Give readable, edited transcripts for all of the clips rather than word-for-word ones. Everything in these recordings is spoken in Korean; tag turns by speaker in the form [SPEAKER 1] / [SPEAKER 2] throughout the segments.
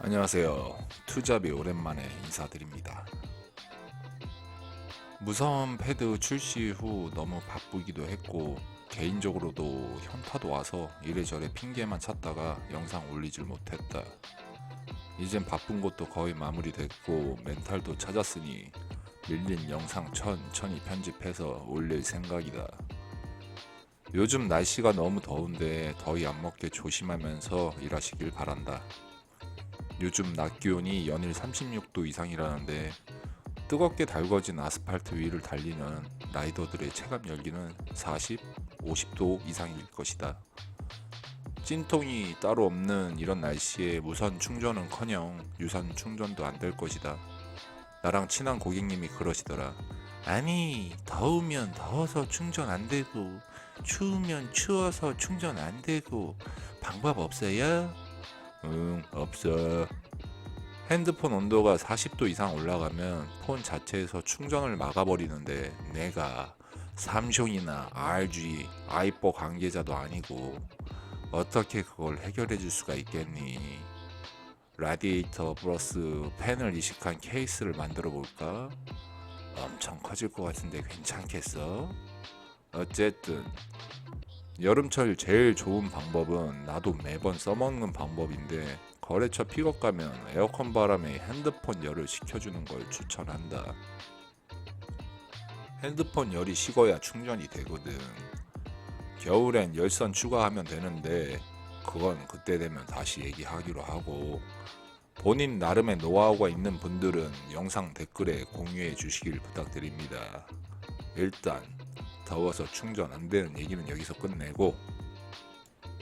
[SPEAKER 1] 안녕하세요. 투잡이 오랜만에 인사드립니다. 무선 패드 출시 후 너무 바쁘기도 했고 개인적으로도 현타도 와서 이래저래 핑계만 찾다가 영상 올리질 못했다. 이젠 바쁜 것도 거의 마무리됐고 멘탈도 찾았으니 밀린 영상 천천히 편집해서 올릴 생각이다. 요즘 날씨가 너무 더운데 더위 안 먹게 조심하면서 일하시길 바란다. 요즘 낮 기온이 연일 36도 이상이라는데 뜨겁게 달궈진 아스팔트 위를 달리는 라이더들의 체감 열기는 40, 50도 이상일 것이다. 찐통이 따로 없는 이런 날씨에 무선 충전은커녕 유선 충전도 안 될 것이다. 나랑 친한 고객님이 그러시더라. 아니, 더우면 더워서 충전 안 되고 추우면 추워서 충전 안 되고 방법 없어요? 응, 없어. 핸드폰 온도가 40도 이상 올라가면 폰 자체에서 충전을 막아버리는데 내가 삼성이나 RG, 아이뽀 관계자도 아니고 어떻게 그걸 해결해 줄 수가 있겠니? 라디에이터 플러스 팬을 이식한 케이스를 만들어 볼까? 엄청 커질 것 같은데 괜찮겠어? 어쨌든 여름철 제일 좋은 방법은 나도 매번 써먹는 방법인데 거래처 픽업 가면 에어컨 바람에 핸드폰 열을 식혀주는 걸 추천한다. 핸드폰 열이 식어야 충전이 되거든. 겨울엔 열선 추가하면 되는데 그건 그때 되면 다시 얘기하기로 하고 본인 나름의 노하우가 있는 분들은 영상 댓글에 공유해 주시길 부탁드립니다. 일단 더워서 충전 안 되는 얘기는 여기서 끝내고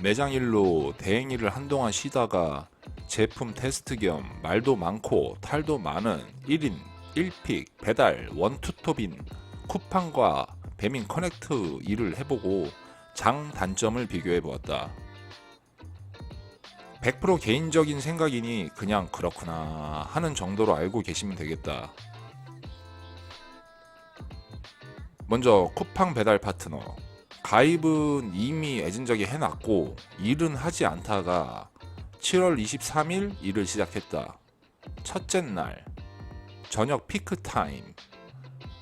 [SPEAKER 1] 매장 일로 대행 일을 한동안 쉬다가 제품 테스트 겸 말도 많고 탈도 많은 1인 1픽 배달 원투톱인 쿠팡과 배민 커넥트 일을 해보고 장 단점을 비교해 보았다. 100% 개인적인 생각이니 그냥 그렇구나 하는 정도로 알고 계시면 되겠다. 먼저 쿠팡 배달 파트너 가입은 이미 애진적이 해놨고 일은 하지 않다가 7월 23일 일을 시작했다. 첫째 날 저녁 피크 타임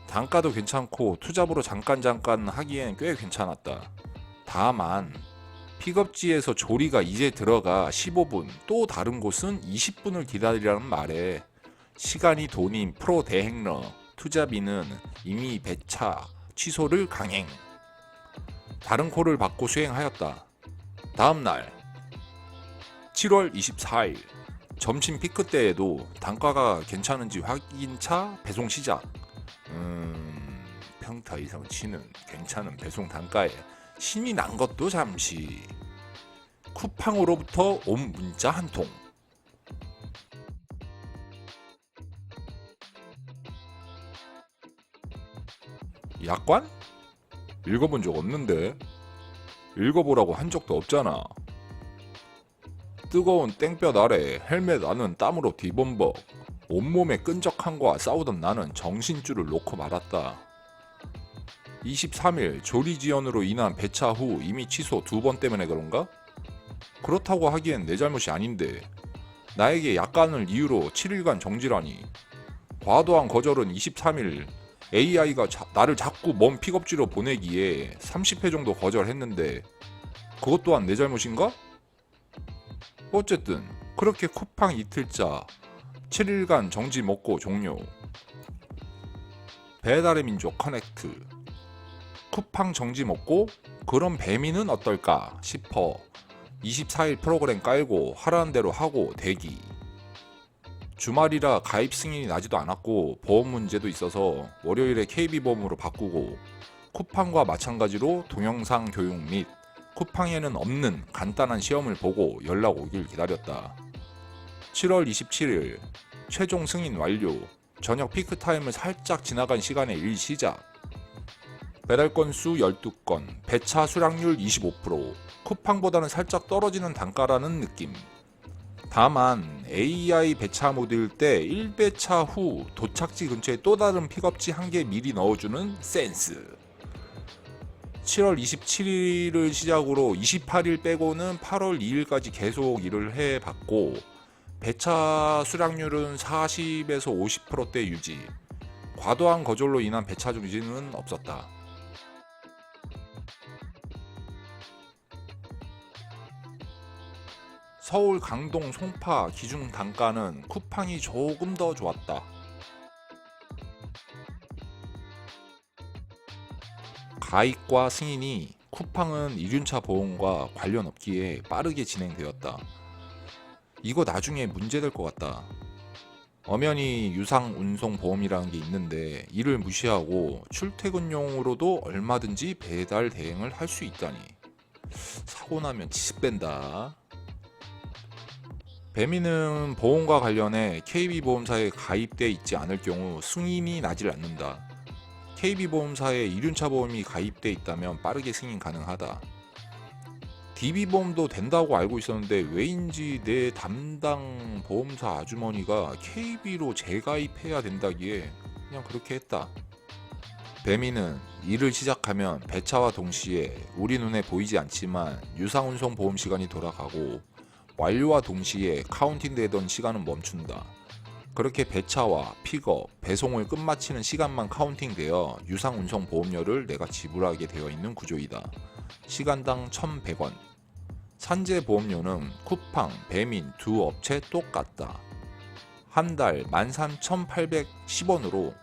[SPEAKER 1] 단가도 괜찮고 투잡으로 잠깐 하기엔 꽤 괜찮았다. 다만 픽업지에서 조리가 이제 들어가 15분 또 다른 곳은 20분을 기다리라는 말에 시간이 돈인 프로 대행러 투잡이는 이미 배차 취소를 강행. 다른 콜을 받고 수행하였다. 다음날 7월 24일 점심 피크 때에도 단가가 괜찮은지 확인차 배송 시작. 평타 이상 치는 괜찮은 배송 단가에 신이 난 것도 잠시. 쿠팡으로부터 온 문자 한 통. 약관? 읽어본 적 없는데 읽어보라고 한 적도 없잖아. 뜨거운 땡볕 아래 헬멧 안은 땀으로 뒤범벅 온몸에 끈적함과 싸우던 나는 정신줄을 놓고 말았다. 23일 조리 지연으로 인한 배차 후 이미 취소 2번 때문에 그런가? 그렇다고 하기엔 내 잘못이 아닌데 나에게 약간을 이유로 7일간 정지라니. 과도한 거절은 23일 AI가 나를 자꾸 먼 픽업지로 보내기에 30회 정도 거절했는데 그것 또한 내 잘못인가? 어쨌든 그렇게 쿠팡 이틀자 7일간 정지 먹고 종료. 배달의 민족 커넥트 쿠팡 정지 먹고 그럼 배민은 어떨까 싶어 24일 프로그램 깔고 하라는 대로 하고 대기. 주말이라 가입 승인이 나지도 않았고 보험 문제도 있어서 월요일에 KB보험으로 바꾸고 쿠팡과 마찬가지로 동영상 교육 및 쿠팡에는 없는 간단한 시험을 보고 연락 오길 기다렸다. 7월 27일 최종 승인 완료. 저녁 피크타임을 살짝 지나간 시간에 일 시작. 배달 건수 12건, 배차 수량률 25%, 쿠팡보다는 살짝 떨어지는 단가라는 느낌. 다만 AI 배차 모드일 때 1배차 후 도착지 근처에 또 다른 픽업지 한 개 미리 넣어주는 센스. 7월 27일을 시작으로 28일 빼고는 8월 2일까지 계속 일을 해봤고 배차 수량률은 40에서 50%대 유지. 과도한 거절로 인한 배차 중지는 없었다. 서울 강동 송파 기준 단가는 쿠팡이 조금 더 좋았다. 가입과 승인이 쿠팡은 이륜차 보험과 관련 없기에 빠르게 진행되었다. 이거 나중에 문제될 것 같다. 엄연히 유상 운송 보험이라는 게 있는데 이를 무시하고 출퇴근용으로도 얼마든지 배달 대행을 할 수 있다니. 사고 나면 지습된다. 배민은 보험과 관련해 KB보험사에 가입돼 있지 않을 경우 승인이 나질 않는다. KB보험사에 이륜차 보험이 가입돼 있다면 빠르게 승인 가능하다. DB보험도 된다고 알고 있었는데 왜인지 내 담당 보험사 아주머니가 KB로 재가입해야 된다기에 그냥 그렇게 했다. 배민은 일을 시작하면 배차와 동시에 우리 눈에 보이지 않지만 유상운송 보험 시간이 돌아가고 완료와 동시에 카운팅 되던 시간은 멈춘다. 그렇게 배차와 픽업, 배송을 끝마치는 시간만 카운팅되어 유상운송 보험료를 내가 지불하게 되어 있는 구조이다. 시간당 1,100원. 산재 보험료는 쿠팡, 배민 두 업체 똑같다. 한 달 13,810원으로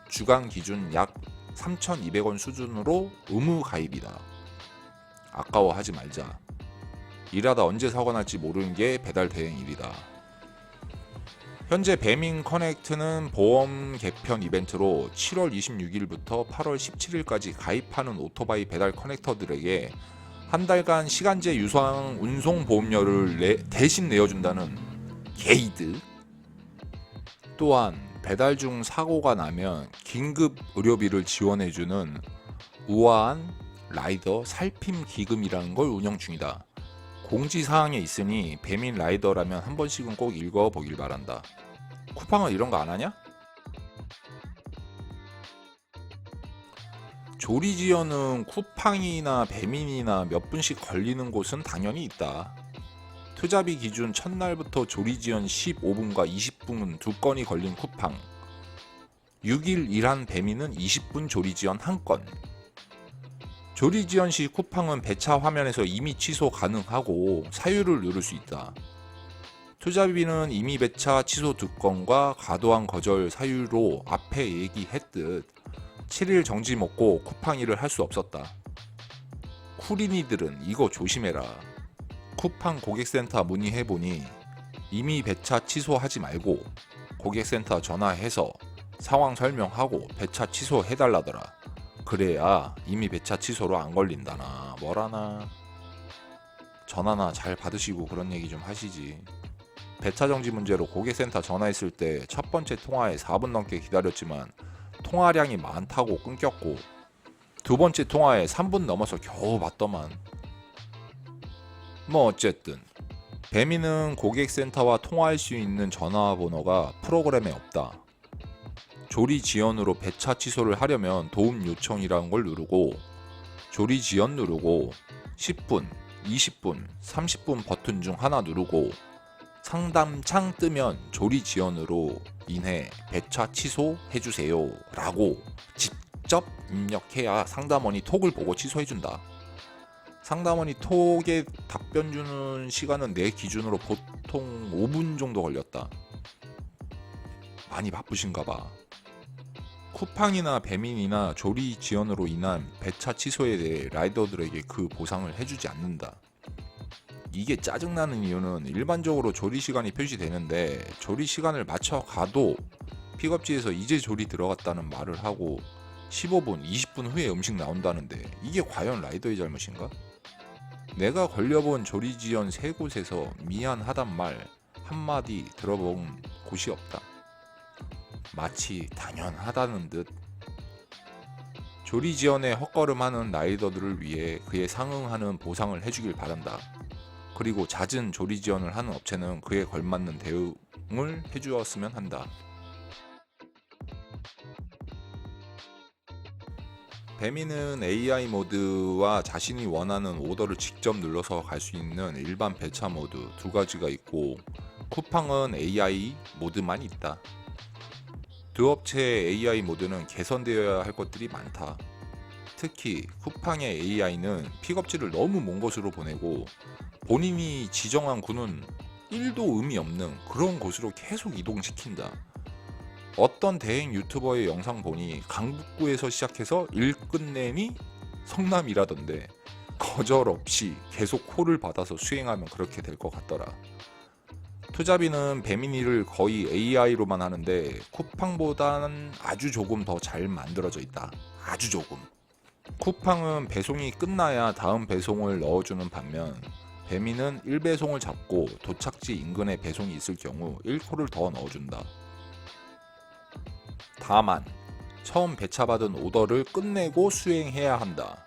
[SPEAKER 1] 주간 기준 약 3,200원 수준으로 의무 가입이다. 아까워하지 말자. 일하다 언제 사고 날지 모르는 게 배달 대행 일이다. 현재 배민 커넥트는 보험 개편 이벤트로 7월 26일부터 8월 17일까지 가입하는 오토바이 배달 커넥터들에게 한 달간 시간제 유상 운송 보험료를 대신 내어준다는 게이드. 또한 배달 중 사고가 나면 긴급 의료비를 지원해주는 우아한 라이더 살핌 기금이라는 걸 운영 중이다. 공지사항에 있으니 배민 라이더라면 한 번씩은 꼭 읽어보길 바란다. 쿠팡은 이런 거 안 하냐? 조리 지연은 쿠팡이나 배민이나 몇 분씩 걸리는 곳은 당연히 있다. 투자비 기준 첫날부터 조리 지연 15분과 20분 두 건이 걸린 쿠팡. 6일 일한 배민은 20분 조리 지연 한 건. 조리 지연 시 쿠팡은 배차 화면에서 이미 취소 가능하고 사유를 누를 수 있다. 투자비는 이미 배차 취소 2건과 과도한 거절 사유로 앞에 얘기했듯 7일 정지 먹고 쿠팡 일을 할 수 없었다. 쿠리니들은 이거 조심해라. 쿠팡 고객센터 문의해보니 이미 배차 취소하지 말고 고객센터 전화해서 상황 설명하고 배차 취소해달라더라. 그래야 이미 배차 취소로 안 걸린다나 뭐라나. 전화나 잘 받으시고 그런 얘기 좀 하시지. 배차 정지 문제로 고객센터 전화했을 때 첫 번째 통화에 4분 넘게 기다렸지만 통화량이 많다고 끊겼고 두 번째 통화에 3분 넘어서 겨우 받더만. 뭐 어쨌든 배민은 고객센터와 통화할 수 있는 전화번호가 프로그램에 없다. 조리 지연으로 배차 취소를 하려면 도움 요청이라는 걸 누르고 조리 지연 누르고 10분, 20분, 30분 버튼 중 하나 누르고 상담창 뜨면 조리 지연으로 인해 배차 취소해주세요 라고 직접 입력해야 상담원이 톡을 보고 취소해준다. 상담원이 톡에 답변 주는 시간은 내 기준으로 보통 5분 정도 걸렸다. 많이 바쁘신가 봐. 쿠팡이나 배민이나 조리 지연으로 인한 배차 취소에 대해 라이더들에게 그 보상을 해주지 않는다. 이게 짜증나는 이유는 일반적으로 조리 시간이 표시되는데 조리 시간을 맞춰 가도 픽업지에서 이제 조리 들어갔다는 말을 하고 15분, 20분 후에 음식 나온다는데 이게 과연 라이더의 잘못인가? 내가 걸려본 조리 지연 3곳에서 미안하단 말 한마디 들어본 곳이 없다. 마치 당연하다는 듯. 조리 지연에 헛걸음하는 라이더들을 위해 그에 상응하는 보상을 해주길 바란다. 그리고 잦은 조리 지연을 하는 업체는 그에 걸맞는 대응을 해주었으면 한다. 배민은 AI 모드와 자신이 원하는 오더를 직접 눌러서 갈 수 있는 일반 배차 모드 두 가지가 있고 쿠팡은 AI 모드만 있다. 두 업체의 AI 모드는 개선되어야 할 것들이 많다. 특히 쿠팡의 AI는 픽업지를 너무 먼 곳으로 보내고 본인이 지정한 구는 1도 의미 없는 그런 곳으로 계속 이동시킨다. 어떤 대행 유튜버의 영상 보니 강북구에서 시작해서 일 끝내니 성남이라던데 거절 없이 계속 콜을 받아서 수행하면 그렇게 될 것 같더라. 투잡이는 배민이를 거의 AI로만 하는데 쿠팡보다는 아주 조금 더 잘 만들어져 있다. 아주 조금. 쿠팡은 배송이 끝나야 다음 배송을 넣어주는 반면 배민은 1배송을 잡고 도착지 인근에 배송이 있을 경우 1콜을 더 넣어준다. 다만 처음 배차받은 오더를 끝내고 수행해야 한다.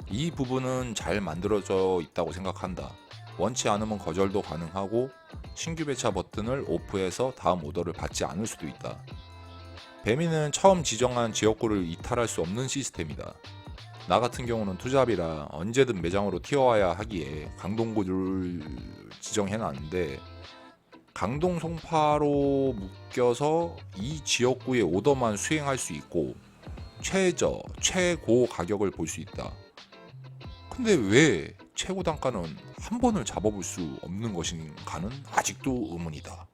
[SPEAKER 1] 이 부분은 잘 만들어져 있다고 생각한다. 원치 않으면 거절도 가능하고 신규 배차 버튼을 오프해서 다음 오더를 받지 않을 수도 있다. 배민은 처음 지정한 지역구를 이탈할 수 없는 시스템이다. 나 같은 경우는 투잡이라 언제든 매장으로 튀어와야 하기에 강동구를 지정해놨는데 강동 송파로 묶여서 이 지역구의 오더만 수행할 수 있고 최고 가격을 볼 수 있다. 근데 왜 최고 단가는 한 번을 잡아볼 수 없는 것인가는 아직도 의문이다.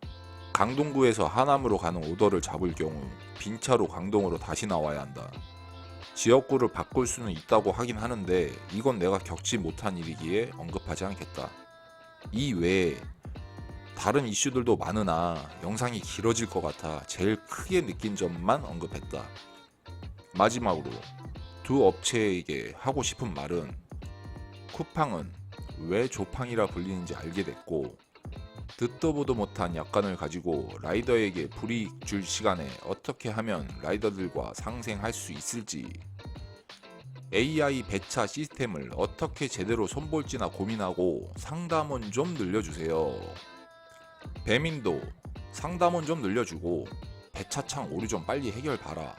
[SPEAKER 1] 강동구에서 하남으로 가는 오더를 잡을 경우 빈차로 강동으로 다시 나와야 한다. 지역구를 바꿀 수는 있다고 하긴 하는데 이건 내가 겪지 못한 일이기에 언급하지 않겠다. 이 외에 다른 이슈들도 많으나 영상이 길어질 것 같아 제일 크게 느낀 점만 언급했다. 마지막으로 두 업체에게 하고 싶은 말은 쿠팡은 왜 조팡이라 불리는지 알게 됐고 듣도 보도 못한 약관을 가지고 라이더에게 불이익 줄 시간에 어떻게 하면 라이더들과 상생할 수 있을지 AI 배차 시스템을 어떻게 제대로 손볼지나 고민하고 상담원 좀 늘려주세요. 배민도 상담원 좀 늘려주고 배차창 오류 좀 빨리 해결 봐라.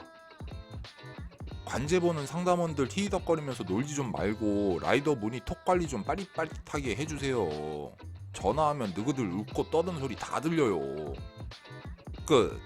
[SPEAKER 1] 관제 보는 상담원들 티덕거리면서 놀지 좀 말고 라이더 문의 톡 관리 좀 빠릿빠릿하게 해주세요. 전화하면 너희들 웃고 떠드는 소리 다 들려요. 끝.